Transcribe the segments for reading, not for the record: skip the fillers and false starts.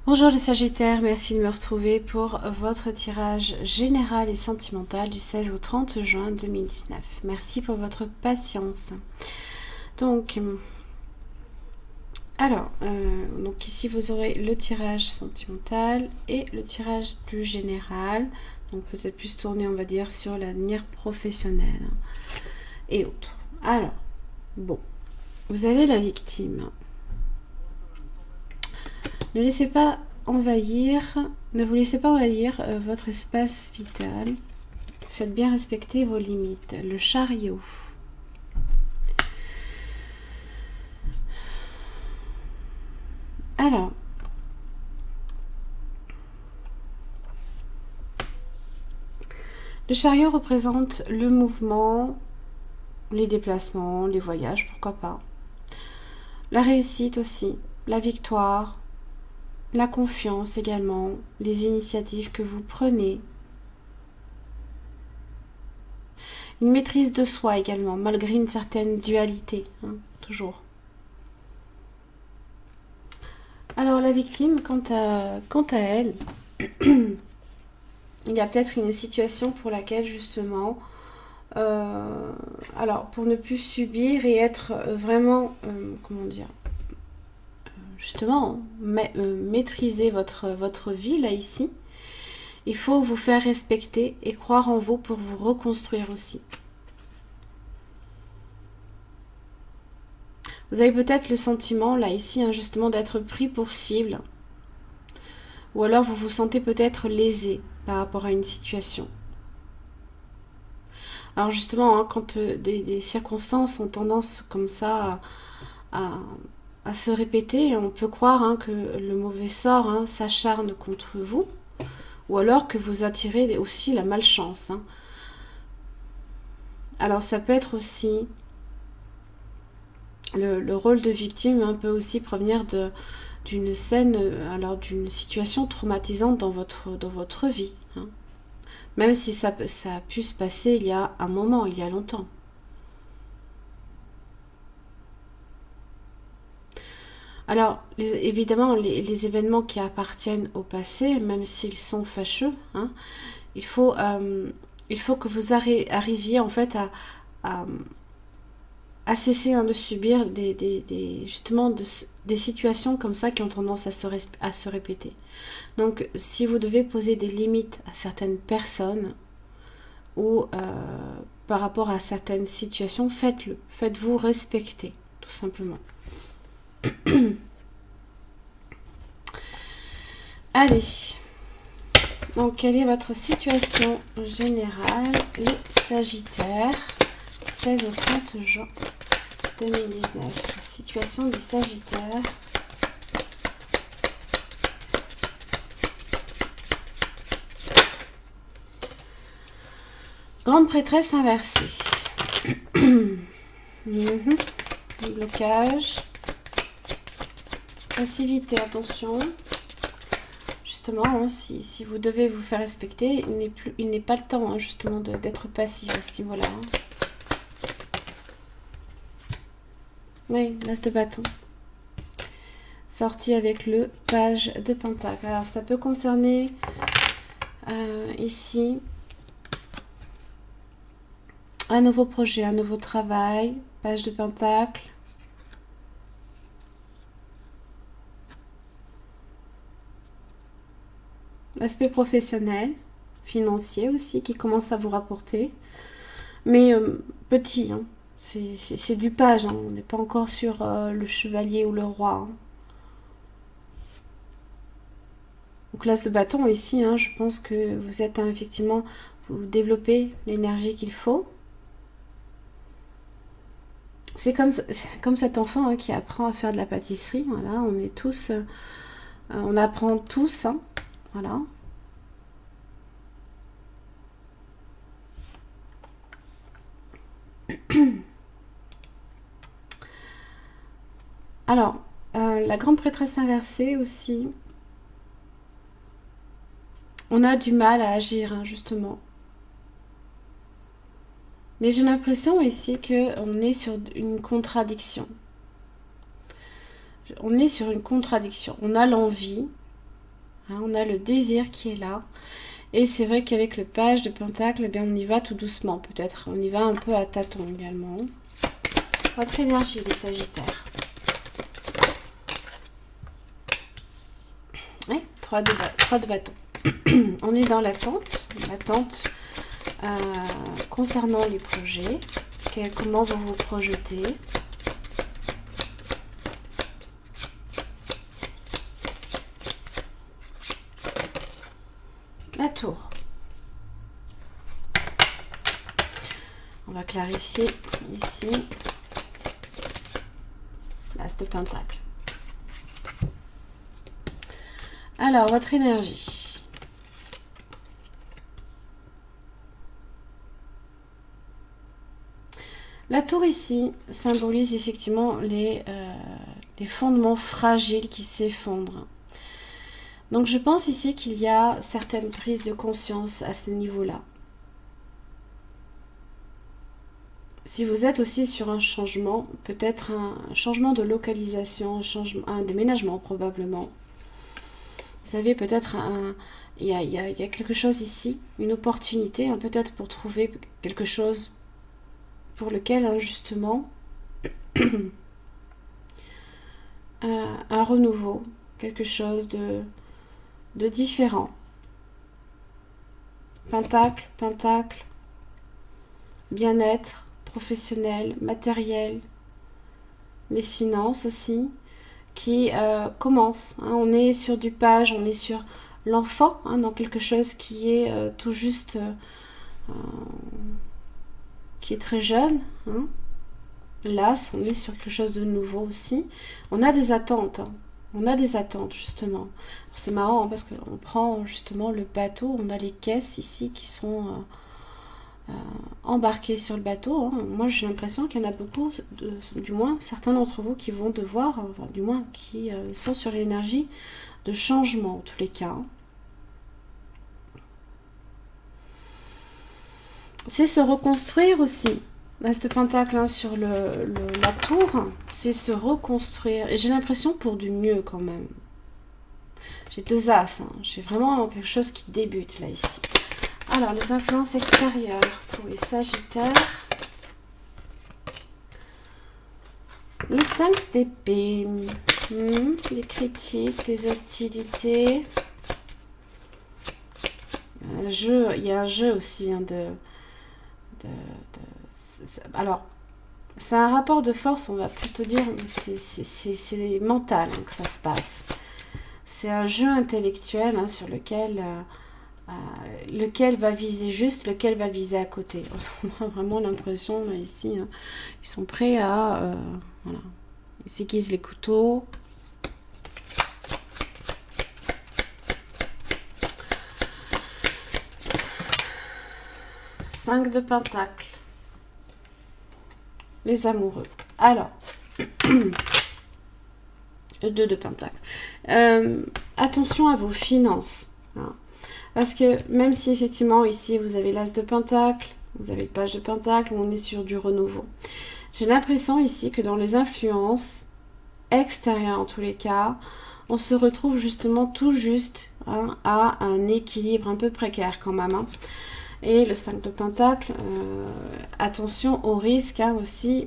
Bonjour les Sagittaires, merci de me retrouver pour votre tirage général et sentimental du 16 au 30 juin 2019. Merci pour votre patience. Donc, donc ici vous aurez le tirage sentimental et le tirage plus général. Donc peut-être plus tourné, on va dire, sur l'avenir professionnel et autres. Alors, bon, vous avez la victime. Ne laissez pas envahir, ne vous laissez pas envahir votre espace vital. Faites bien respecter vos limites. Le chariot. Alors, le chariot représente le mouvement, les déplacements, les voyages, pourquoi pas. La réussite aussi, la victoire, la confiance également, les initiatives que vous prenez. Une maîtrise de soi également, malgré une certaine dualité, hein, toujours. Alors la victime, quant à elle, il y a peut-être une situation pour laquelle justement, alors pour ne plus subir et être vraiment, comment dire, justement, maîtriser votre vie là ici, il faut vous faire respecter et croire en vous pour vous reconstruire aussi. Vous avez peut-être le sentiment là ici, hein, justement, d'être pris pour cible, ou alors vous vous sentez peut-être lésé par rapport à une situation. Alors justement, hein, quand des circonstances ont tendance comme ça à se répéter, on peut croire, hein, que le mauvais sort, hein, s'acharne contre vous, ou alors que vous attirez aussi la malchance. Hein. Alors ça peut être aussi, le rôle de victime, hein, peut aussi provenir d'une scène, alors d'une situation traumatisante dans votre vie. Hein. Même si ça a pu se passer il y a un moment, il y a longtemps. Alors, évidemment, les événements qui appartiennent au passé, même s'ils sont fâcheux, hein, il faut que vous arriviez en fait à cesser, hein, de subir justement des situations comme ça qui ont tendance à se répéter. Donc, si vous devez poser des limites à certaines personnes ou par rapport à certaines situations, faites-le. Faites-vous respecter, tout simplement. Allez, donc quelle est votre situation générale, les Sagittaires, 16 au 30 juin 2019. Situation des Sagittaires. Grande prêtresse inversée. Blocage. Passivité, attention. Justement, hein, si vous devez vous faire respecter, il n'est pas le temps, hein, justement, d'être passif à ce niveau-là. Hein. Oui, l'as de bâton. Sorti avec le page de pentacle. Alors, ça peut concerner ici un nouveau projet, un nouveau travail, page de pentacle. L'aspect professionnel, financier aussi, qui commence à vous rapporter. Mais petit, hein. C'est du page, hein. On n'est pas encore sur le chevalier ou le roi. Hein. Donc l'as de bâton ici, hein, je pense que vous êtes, hein, effectivement, vous développez l'énergie qu'il faut. C'est comme cet enfant, hein, qui apprend à faire de la pâtisserie. Voilà, on est tous, on apprend tous, hein, voilà. Alors, la grande prêtresse inversée aussi, on a du mal à agir, hein, justement. Mais j'ai l'impression ici qu'on est sur une contradiction. On est sur une contradiction. On a l'envie, hein, on a le désir qui est là. Et c'est vrai qu'avec le page de Pentacle, eh bien, on y va tout doucement. Peut-être on y va un peu à tâtons également. Votre énergie, les Sagittaires. Oui, 3 de bâton. On est dans l'attente. L'attente concernant les projets. Comment vous vous projetez. La tour. On va clarifier ici. L'as de Pentacle. Alors, votre énergie. La tour ici symbolise effectivement les fondements fragiles qui s'effondrent. Donc je pense ici qu'il y a certaines prises de conscience à ce niveau-là. Si vous êtes aussi sur un changement, peut-être un changement de localisation, un déménagement probablement. Vous savez, peut-être il y a quelque chose ici, une opportunité, hein, peut-être pour trouver quelque chose pour lequel, hein, justement, un renouveau, quelque chose de différent. Pentacle, Pentacle, bien-être professionnel, matériel, les finances aussi, qui commencent. Hein. On est sur du page, on est sur l'enfant, hein, dans quelque chose qui est tout juste, qui est très jeune. Hein. Là, on est sur quelque chose de nouveau aussi. On a des attentes, hein. On a des attentes justement. C'est marrant, hein, parce qu'on prend justement le bateau, on a les caisses ici qui sont embarquées sur le bateau. Hein. Moi j'ai l'impression qu'il y en a beaucoup, du moins certains d'entre vous qui vont devoir, enfin, du moins qui sont sur l'énergie de changement en tous les cas. C'est se reconstruire aussi. L'as de Pentacle, hein, sur la tour, c'est se reconstruire. Et j'ai l'impression pour du mieux quand même. J'ai 2 as, hein. J'ai vraiment quelque chose qui débute là ici. Alors, les influences extérieures pour les Sagittaires. Le 5 d'épée. Les critiques, les hostilités. Il y a un jeu aussi, hein, alors, c'est un rapport de force, on va plutôt dire, c'est mental, hein, que ça se passe. C'est un jeu intellectuel, hein, sur lequel va viser juste, lequel va viser à côté. On a vraiment l'impression, ici, hein, ils sont prêts à... voilà. Ils s'aiguisent les couteaux. Cinq de Pentacle. Les amoureux. Alors, 2 de Pentacle. Attention à vos finances. Hein. Parce que même si effectivement ici vous avez l'as de Pentacle, vous avez le page de Pentacle, on est sur du renouveau. J'ai l'impression ici que dans les influences extérieures en tous les cas, on se retrouve justement tout juste, hein, à un équilibre un peu précaire quand même. Hein. Et le 5 de Pentacle, attention au risque, hein, aussi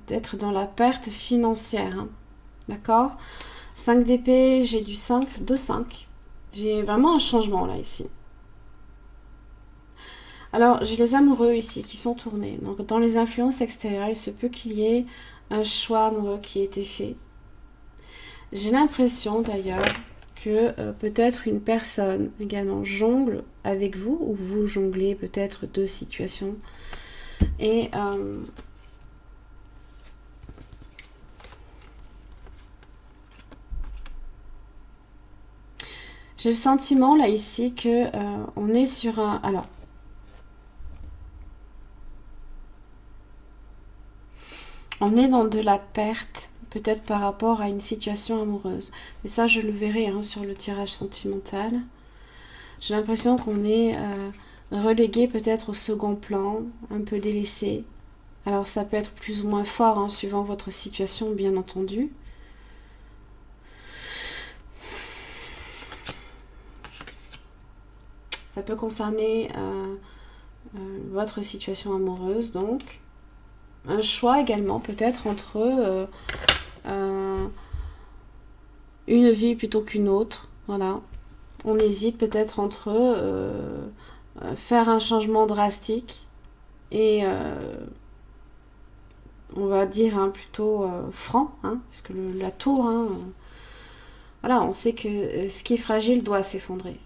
d'être dans la perte financière. Hein. D'accord ? 5 d'épée, j'ai du 5, 2, 5. J'ai vraiment un changement là ici. Alors, j'ai les amoureux ici qui sont tournés. Donc, dans les influences extérieures, il se peut qu'il y ait un choix amoureux qui ait été fait. J'ai l'impression d'ailleurs que peut-être une personne également jongle avec vous, ou vous jonglez peut-être 2 situations. Et j'ai le sentiment là ici que on est sur un... Alors, on est dans de la perte, peut-être par rapport à une situation amoureuse. Et ça, je le verrai, hein, sur le tirage sentimental. J'ai l'impression qu'on est relégué peut-être au second plan, un peu délaissé. Alors ça peut être plus ou moins fort, hein, suivant votre situation, bien entendu. Ça peut concerner votre situation amoureuse, donc. Un choix également, peut-être, entre une vie plutôt qu'une autre. Voilà. On hésite peut-être entre faire un changement drastique et on va dire plutôt franc, parce que la tour, voilà, on sait que ce qui est fragile doit s'effondrer.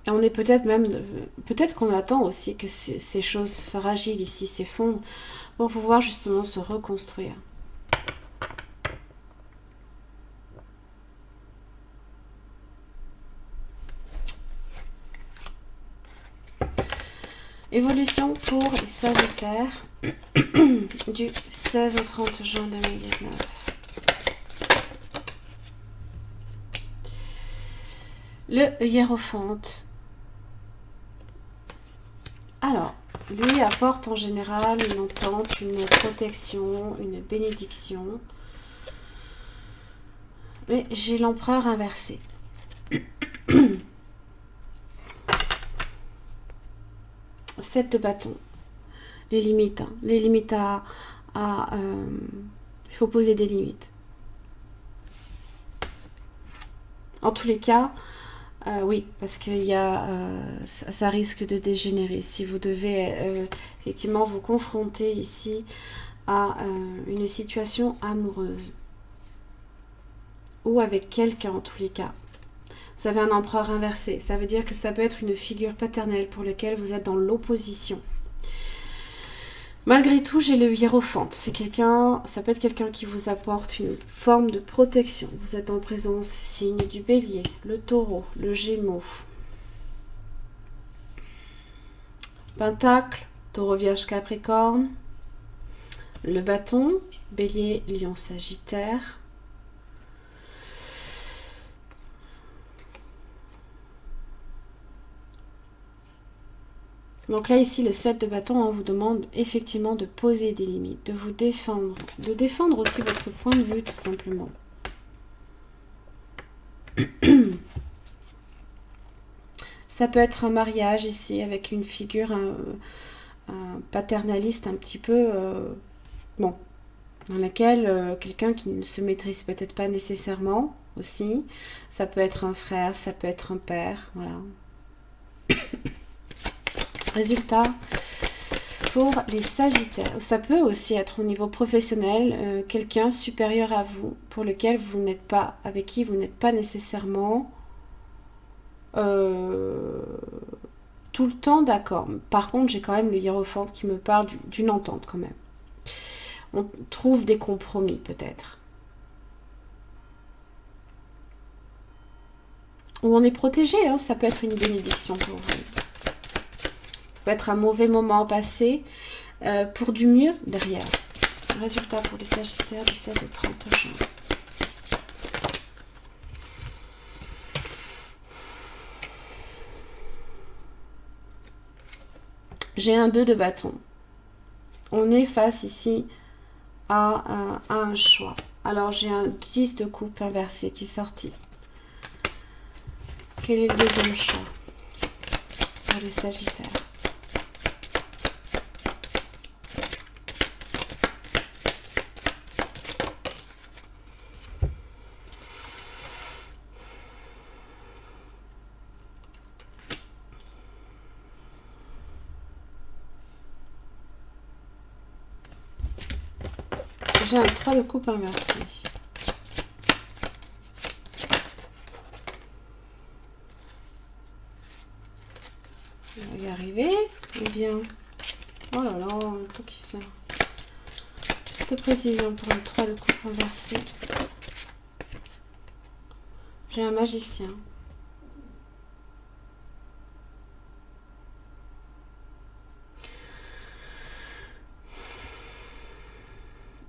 Et on est peut-être qu'on attend aussi que ces choses fragiles ici s'effondrent pour pouvoir justement se reconstruire. Évolution pour les Sagittaires du 16 au 30 juin 2019. Le hiérophante. Alors, lui apporte en général une entente, une protection, une bénédiction. Mais j'ai l'empereur inversé. Sept de bâton. Les limites. Les limites il faut poser des limites. En tous les cas, oui, parce qu'il y a, ça risque de dégénérer. Si vous devez effectivement vous confronter ici à une situation amoureuse ou avec quelqu'un en tous les cas. Vous avez un empereur inversé. Ça veut dire que ça peut être une figure paternelle pour laquelle vous êtes dans l'opposition. Malgré tout, j'ai le hiérophante. C'est quelqu'un, ça peut être quelqu'un qui vous apporte une forme de protection. Vous êtes en présence signe du bélier, le taureau, le gémeaux. Pentacle, taureau, vierge, capricorne. Le bâton, bélier, lion, sagittaire. Donc là, ici, le 7 de bâton, on vous demande effectivement de poser des limites, de vous défendre, de défendre aussi votre point de vue, tout simplement. Ça peut être un mariage ici, avec une figure paternaliste un petit peu, bon, dans laquelle quelqu'un qui ne se maîtrise peut-être pas nécessairement aussi. Ça peut être un frère, ça peut être un père, voilà. Résultat, pour les Sagittaires, ça peut aussi être au niveau professionnel, quelqu'un supérieur à vous, pour lequel vous n'êtes pas, avec qui vous n'êtes pas nécessairement tout le temps d'accord. Par contre, j'ai quand même le hiérophante qui me parle d'une entente quand même. On trouve des compromis peut-être. Ou on est protégé, ça peut être une bénédiction pour vous. Peut être un mauvais moment passé pour du mieux derrière. Résultat pour les Sagittaires du 16 au 30 juin. J'ai un 2 de bâton. On est face ici à un choix. Alors j'ai un 10 de coupe inversé qui est sorti. Quel est le deuxième choix pour les Sagittaires? J'ai un 3 de coupe inversé. On va y arriver. Eh bien, oh là là, tout qui sort. Juste précision pour le 3 de coupe inversé. J'ai un magicien.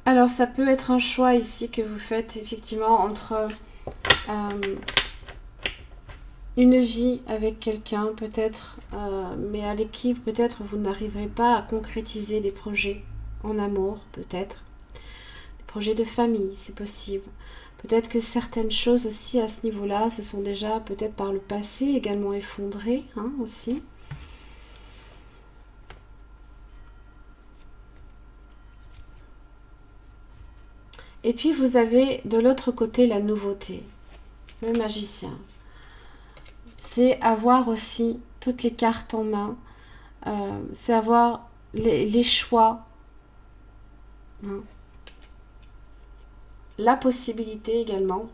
Alors, ça peut être un choix ici que vous faites effectivement entre une vie avec quelqu'un peut-être, mais avec qui peut-être vous n'arriverez pas à concrétiser des projets en amour peut-être. Des projets de famille, c'est possible. Peut-être que certaines choses aussi à ce niveau-là se sont déjà peut-être par le passé également effondrées, hein, aussi. Et puis vous avez de l'autre côté la nouveauté, le magicien. C'est avoir aussi toutes les cartes en main, c'est avoir les choix, hein. La possibilité également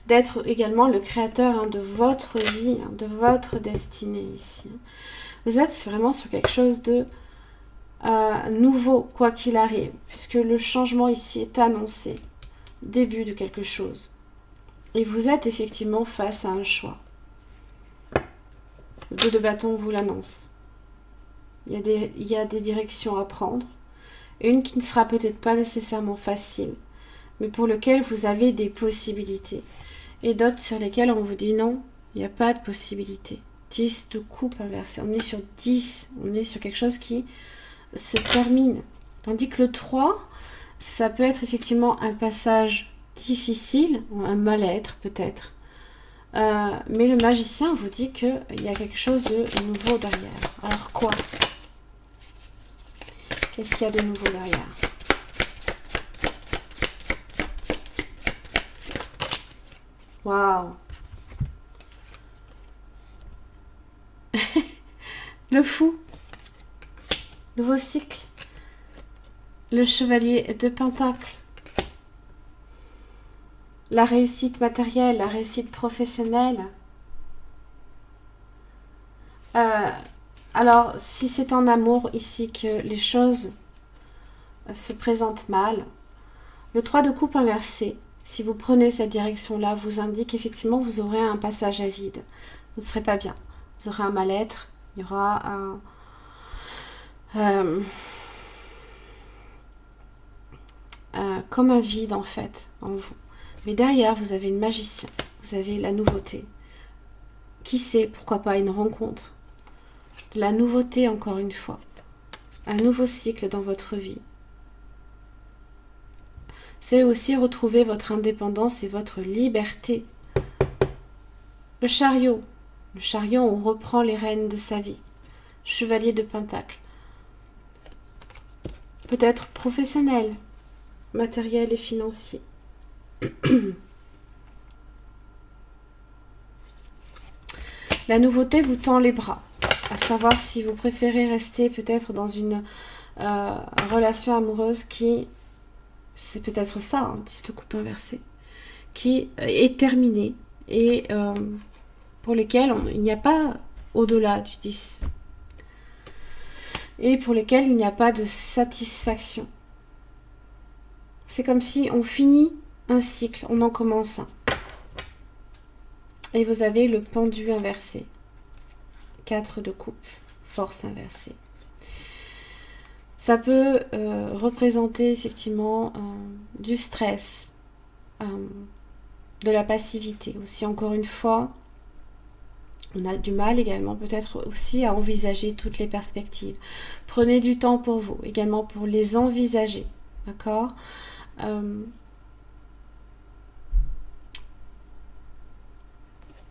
d'être également le créateur, hein, de votre vie, hein, de votre destinée ici. Vous êtes vraiment sur quelque chose de nouveau, quoi qu'il arrive, puisque le changement ici est annoncé, début de quelque chose. Et vous êtes effectivement face à un choix. Le 2 de bâton vous l'annonce. Il y a des directions à prendre. Une qui ne sera peut-être pas nécessairement facile, mais pour lequel vous avez des possibilités. Et d'autres sur lesquelles on vous dit non, il n'y a pas de possibilité. 10 de coupe inversée. On est sur 10. On est sur quelque chose qui se termine. Tandis que le 3, ça peut être effectivement un passage difficile, un mal-être peut-être. Mais le magicien vous dit qu'il y a quelque chose de nouveau derrière. Alors quoi? Qu'est-ce qu'il y a de nouveau derrière? Waouh! Le fou. Nouveau cycle. Le chevalier de Pentacle. La réussite matérielle, la réussite professionnelle. Alors, si c'est en amour ici que les choses se présentent mal, le 3 de coupe inversé, si vous prenez cette direction-là, vous indique effectivement que vous aurez un passage à vide. Vous ne serez pas bien. Vous aurez un mal-être. Il y aura comme un vide en fait en vous. Mais derrière, vous avez le magicien. Vous avez la nouveauté. Qui sait, pourquoi pas une rencontre. De la nouveauté encore une fois. Un nouveau cycle dans votre vie. C'est aussi retrouver votre indépendance et votre liberté. Le chariot. Le chariot, on reprend les rênes de sa vie. Chevalier de Pentacle. Peut-être professionnel, matériel et financier. La nouveauté vous tend les bras. À savoir si vous préférez rester peut-être dans une relation amoureuse qui... C'est peut-être ça, hein, 10 de coupe inversée. Qui est terminée et pour lesquels il n'y a pas au-delà du 10. Et pour lesquels il n'y a pas de satisfaction. C'est comme si on finit un cycle, on en commence un. Et vous avez le pendu inversé. 4 de coupe, force inversée. Ça peut représenter effectivement du stress, de la passivité aussi, encore une fois. On a du mal également peut-être aussi à envisager toutes les perspectives. Prenez du temps pour vous, également pour les envisager, d'accord ?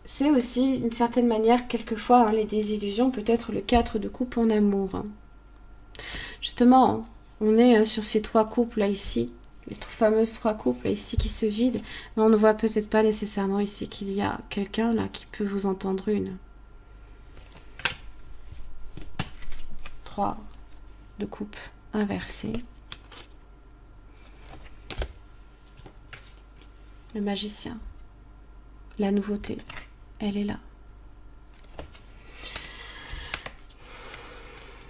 C'est aussi, d'une certaine manière, quelquefois, hein, les désillusions, peut-être le 4 de coupe en amour. Hein. Justement, on est sur ces 3 couples là ici, les fameuses 3 couples là ici qui se vident, mais on ne voit peut-être pas nécessairement ici qu'il y a quelqu'un là qui peut vous entendre une. 3 de coupe inversée. Le magicien. La nouveauté. Elle est là.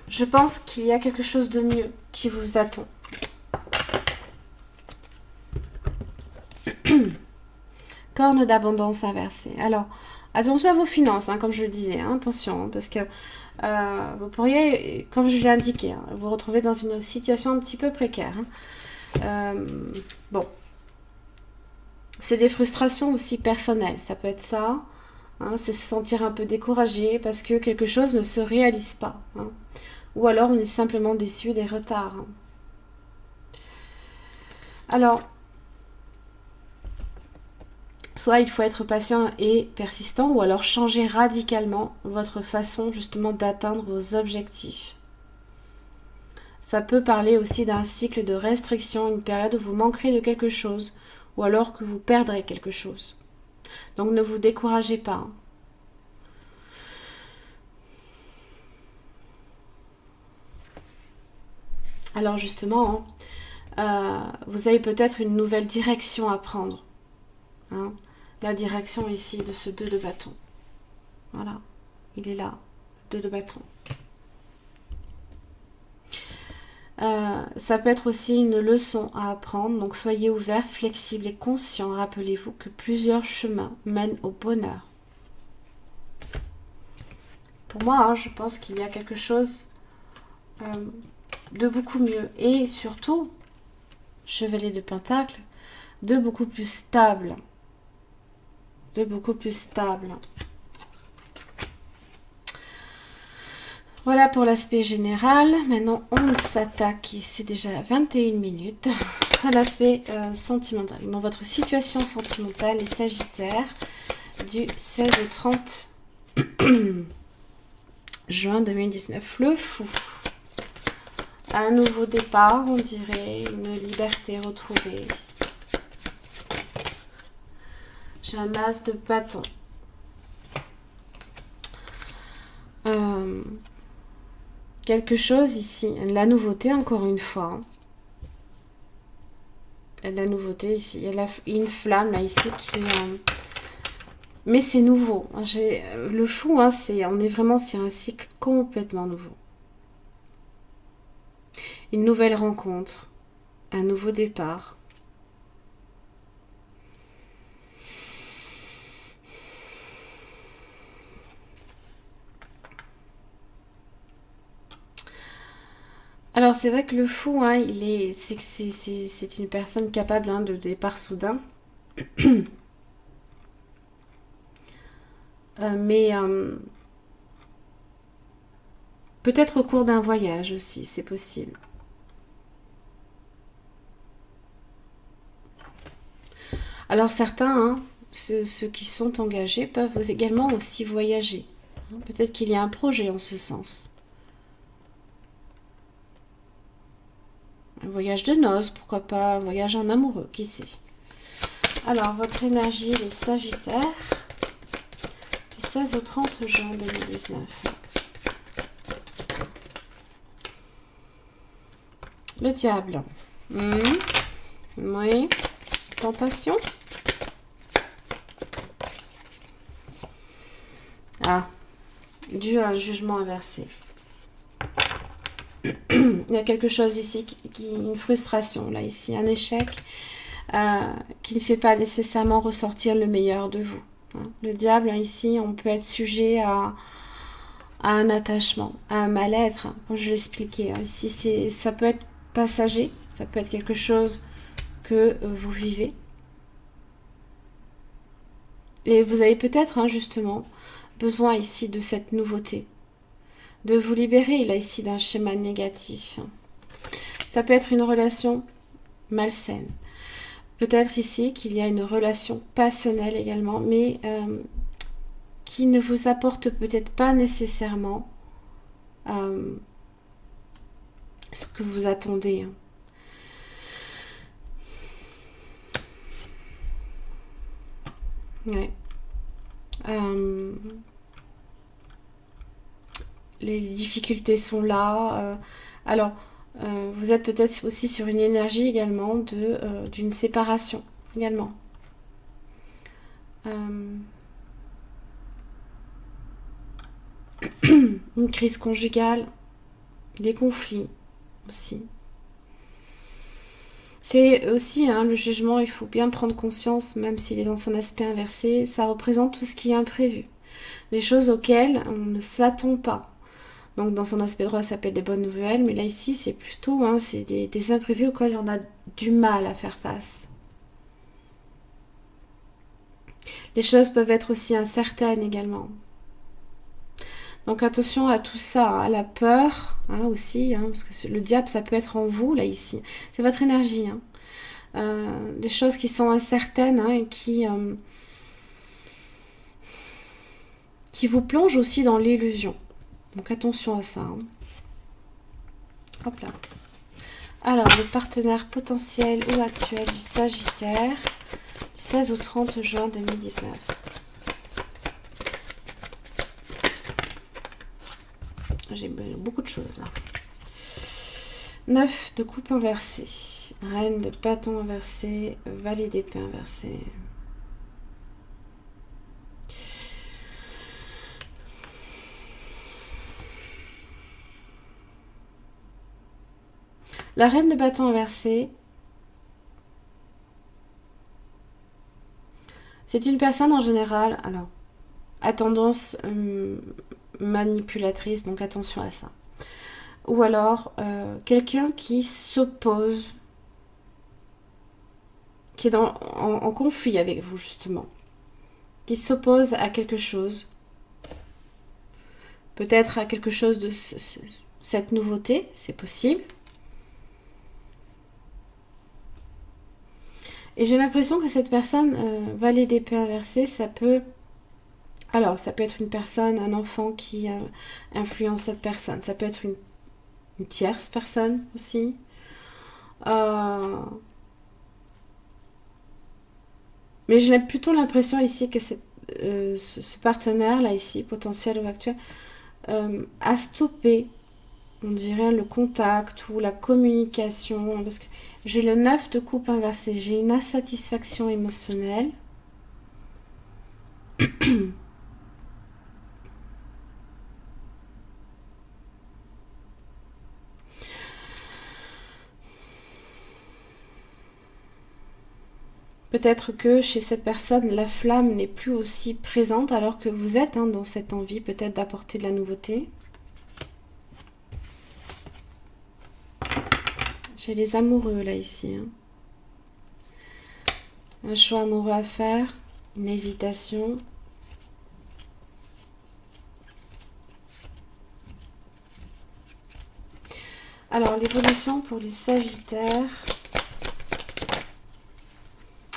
Je pense qu'il y a quelque chose de mieux qui vous attend. Corne d'abondance inversée. Alors, attention à vos finances, hein, comme je le disais. Hein, attention, hein, parce que vous pourriez, comme je l'ai indiqué, hein, vous retrouver dans une situation un petit peu précaire. Hein. Bon. C'est des frustrations aussi personnelles. Ça peut être ça. Hein, c'est se sentir un peu découragé parce que quelque chose ne se réalise pas. Hein. Ou alors on est simplement déçu des retards. Hein. Alors, soit il faut être patient et persistant, ou alors changer radicalement votre façon justement d'atteindre vos objectifs. Ça peut parler aussi d'un cycle de restriction, une période où vous manquerez de quelque chose, ou alors que vous perdrez quelque chose. Donc ne vous découragez pas. Alors justement, vous avez peut-être une nouvelle direction à prendre. Hein, la direction ici de ce 2 de bâton. Voilà, il est là, 2 de bâton. Ça peut être aussi une leçon à apprendre, donc soyez ouvert, flexible et conscient. Rappelez-vous que plusieurs chemins mènent au bonheur. Pour moi, je pense qu'il y a quelque chose de beaucoup mieux. Et surtout, Chevalier de Pentacle, de beaucoup plus stable. De beaucoup plus stable. Voilà pour l'aspect général. Maintenant, on s'attaque, c'est déjà 21 minutes, à l'aspect sentimental. Dans votre situation sentimentale, les Sagittaires, du 16 au 30 juin 2019. Le fou. Un nouveau départ, on dirait, une liberté retrouvée. J'ai un as de bâton. Quelque chose ici, la nouveauté encore une fois. La nouveauté ici, il y a une flamme là ici qui... mais c'est nouveau. Le fou, on est vraiment sur un cycle complètement nouveau. Une nouvelle rencontre, un nouveau départ. Alors c'est vrai que le fou, c'est une personne capable de départ soudain. Mais peut-être au cours d'un voyage aussi, c'est possible. Alors certains, ceux qui sont engagés, peuvent également aussi voyager. Peut-être qu'il y a un projet en ce sens. Un voyage de noces, pourquoi pas, un voyage en amoureux, qui sait. Alors, votre énergie, les Sagittaires, du 16 au 30 juin 2019. Le diable. Oui. Tentation. Ah. Dû à un jugement inversé. Il y a quelque chose ici, une frustration, là, ici, un échec qui ne fait pas nécessairement ressortir le meilleur de vous. Hein. Le diable, ici, on peut être sujet à un attachement, à un mal-être, comme je l'expliquais. Hein. Ici, ça peut être passager, ça peut être quelque chose que vous vivez. Et vous avez peut-être, justement, besoin ici de cette nouveauté. De vous libérer, là, ici, d'un schéma négatif. Ça peut être une relation malsaine. Peut-être ici qu'il y a une relation passionnelle également, mais qui ne vous apporte peut-être pas nécessairement ce que vous attendez. Ouais. Les difficultés sont là. Alors, vous êtes peut-être aussi sur une énergie également d'une séparation également. Une crise conjugale, des conflits aussi. C'est aussi le jugement, il faut bien prendre conscience, même s'il est dans son aspect inversé, ça représente tout ce qui est imprévu. Les choses auxquelles on ne s'attend pas. Donc dans son aspect droit, ça peut être des bonnes nouvelles, mais là ici, c'est plutôt c'est des imprévus auxquels on a du mal à faire face. Les choses peuvent être aussi incertaines également. Donc attention à tout ça, à la peur aussi, parce que le diable, ça peut être en vous, là ici. C'est votre énergie. des choses qui sont incertaines hein, et qui vous plongent aussi dans l'illusion. Donc attention à ça. Hein. Hop là. Alors, le partenaire potentiel ou actuel du Sagittaire, du 16 au 30 juin 2019. J'ai beaucoup de choses là. 9 de coupe inversée. Reine de bâton inversé. Valet d'épée inversé. La reine de bâton inversé, c'est une personne en général, alors, à tendance manipulatrice, donc attention à ça. Ou alors, quelqu'un qui s'oppose, qui est en conflit avec vous, justement. Qui s'oppose à quelque chose. Peut-être à quelque chose de cette nouveauté, c'est possible. Et j'ai l'impression que cette personne, valet d'épée inversée, ça peut... Alors, ça peut être une personne, un enfant qui influence cette personne. Ça peut être une tierce personne aussi. Mais j'ai plutôt l'impression ici que ce partenaire-là, ici, potentiel ou actuel, a stoppé, on dirait, le contact ou la communication. Parce que j'ai le 9 de coupe inversé. J'ai une insatisfaction émotionnelle. Peut-être que chez cette personne, la flamme n'est plus aussi présente alors que vous êtes hein, dans cette envie peut-être d'apporter de la nouveauté. J'ai les amoureux là ici. Hein. Un choix amoureux à faire, une hésitation. Alors l'évolution pour les Sagittaires.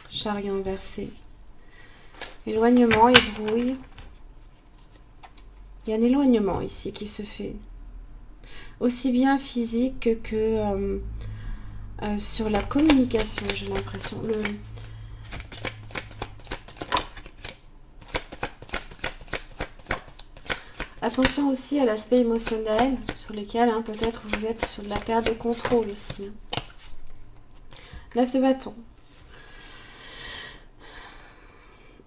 Chariot inversé. Éloignement et brouille. Il y a un éloignement ici qui se fait. Aussi bien physique que sur la communication, j'ai l'impression. Attention aussi à l'aspect émotionnel, sur lequel hein, peut-être vous êtes sur de la perte de contrôle aussi. Hein. 9 de bâton.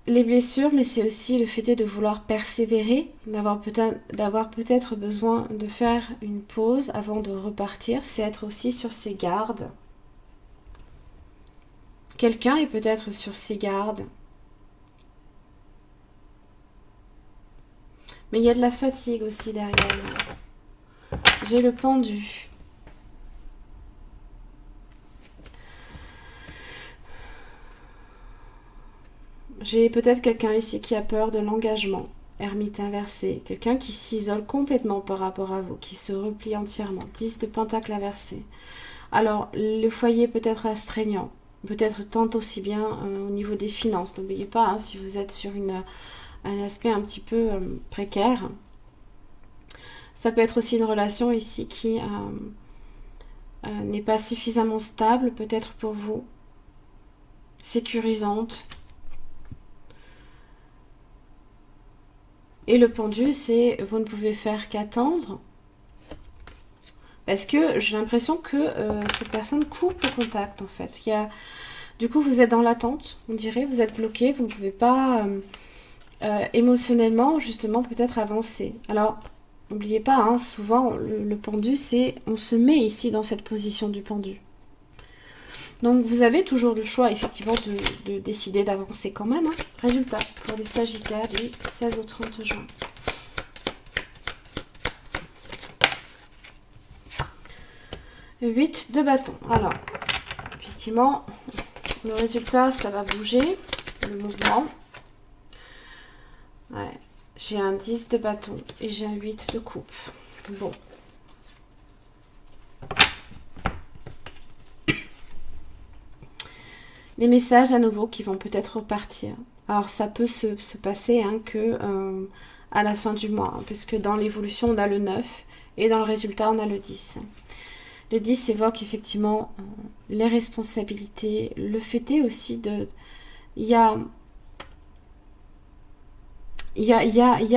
Les blessures, mais c'est aussi le fait de vouloir persévérer, d'avoir peut-être besoin de faire une pause avant de repartir, c'est être aussi sur ses gardes. Quelqu'un est peut-être sur ses gardes. Mais il y a de la fatigue aussi derrière. J'ai le pendu. J'ai peut-être quelqu'un ici qui a peur de l'engagement. Ermite inversé. Quelqu'un qui s'isole complètement par rapport à vous, qui se replie entièrement. 10 de pentacle inversé. Alors, le foyer peut être astreignant. Peut-être tant aussi bien au niveau des finances. N'oubliez pas, hein, si vous êtes sur un aspect un petit peu précaire. Ça peut être aussi une relation ici qui n'est pas suffisamment stable, peut-être pour vous. Sécurisante. Et le pendu, c'est vous ne pouvez faire qu'attendre. Parce que j'ai l'impression que cette personne coupe le contact en fait. Du coup, vous êtes dans l'attente, on dirait, vous êtes bloqué, vous ne pouvez pas émotionnellement justement peut-être avancer. Alors, n'oubliez pas, hein, souvent le pendu, c'est on se met ici dans cette position du pendu. Donc vous avez toujours le choix effectivement de décider d'avancer quand même. Hein. Résultat pour les Sagittaires du 16 au 30 juin. Le 8 de bâton. Alors, effectivement, le résultat, ça va bouger, le mouvement. Ouais. J'ai un 10 de bâton et j'ai un 8 de coupe. Bon. Les messages à nouveau qui vont peut-être repartir. Alors ça peut se passer que à la fin du mois, puisque dans l'évolution on a le 9 et dans le résultat on a le 10. Le 10 évoque effectivement les responsabilités, le fait est aussi de... Il y a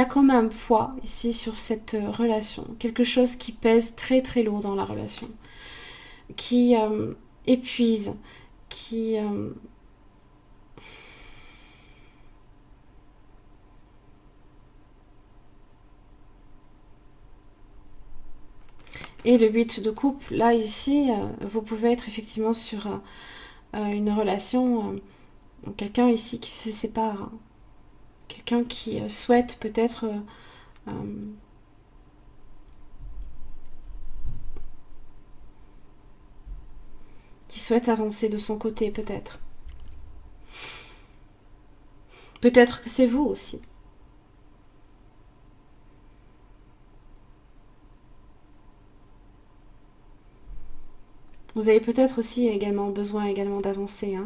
comme un poids ici sur cette relation, quelque chose qui pèse très très lourd dans la relation, qui épuise, qui... Et le 8 de coupe, là ici, vous pouvez être effectivement sur une relation, quelqu'un ici qui se sépare, quelqu'un qui souhaite peut-être qui souhaite avancer de son côté peut-être. Peut-être que c'est vous aussi. Vous avez peut-être aussi également besoin d'avancer.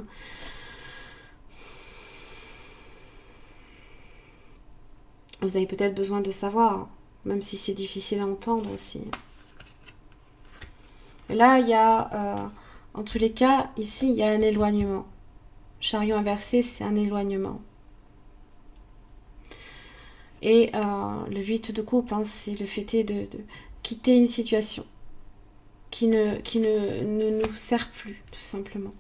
Vous avez peut-être besoin de savoir, même si c'est difficile à entendre aussi. Et là, il y a, en tous les cas, ici, il y a un éloignement. Chariot inversé, c'est un éloignement. Et le 8 de coupe, c'est le fait de quitter une situation qui ne nous sert plus, tout simplement.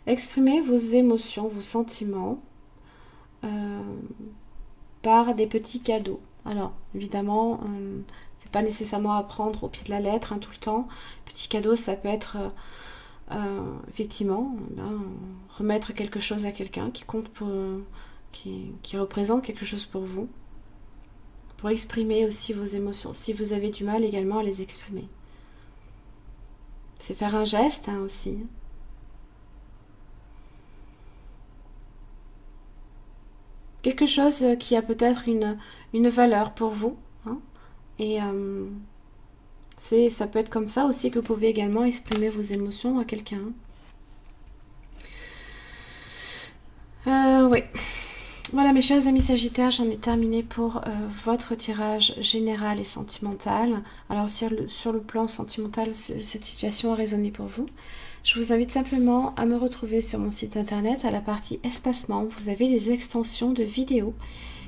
Exprimez vos émotions, vos sentiments par des petits cadeaux. Alors, évidemment, c'est pas nécessairement à prendre au pied de la lettre tout le temps. Petit cadeau, ça peut être effectivement remettre quelque chose à quelqu'un qui compte pour... qui représente quelque chose pour vous. Pour exprimer aussi vos émotions, si vous avez du mal également à les exprimer. C'est faire un geste aussi. Quelque chose qui a peut-être une valeur pour vous. Et ça peut être comme ça aussi que vous pouvez également exprimer vos émotions à quelqu'un. Oui. Voilà mes chers amis Sagittaires, j'en ai terminé pour votre tirage général et sentimental. Alors sur le plan sentimental, cette situation a résonné pour vous. Je vous invite simplement à me retrouver sur mon site internet à la partie espacement. Vous avez les extensions de vidéos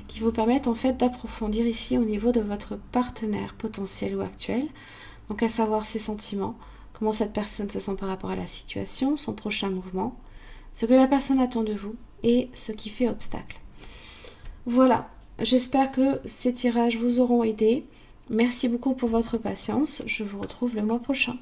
qui vous permettent en fait d'approfondir ici au niveau de votre partenaire potentiel ou actuel. Donc à savoir ses sentiments, comment cette personne se sent par rapport à la situation, son prochain mouvement, ce que la personne attend de vous et ce qui fait obstacle. Voilà, j'espère que ces tirages vous auront aidé. Merci beaucoup pour votre patience. Je vous retrouve le mois prochain.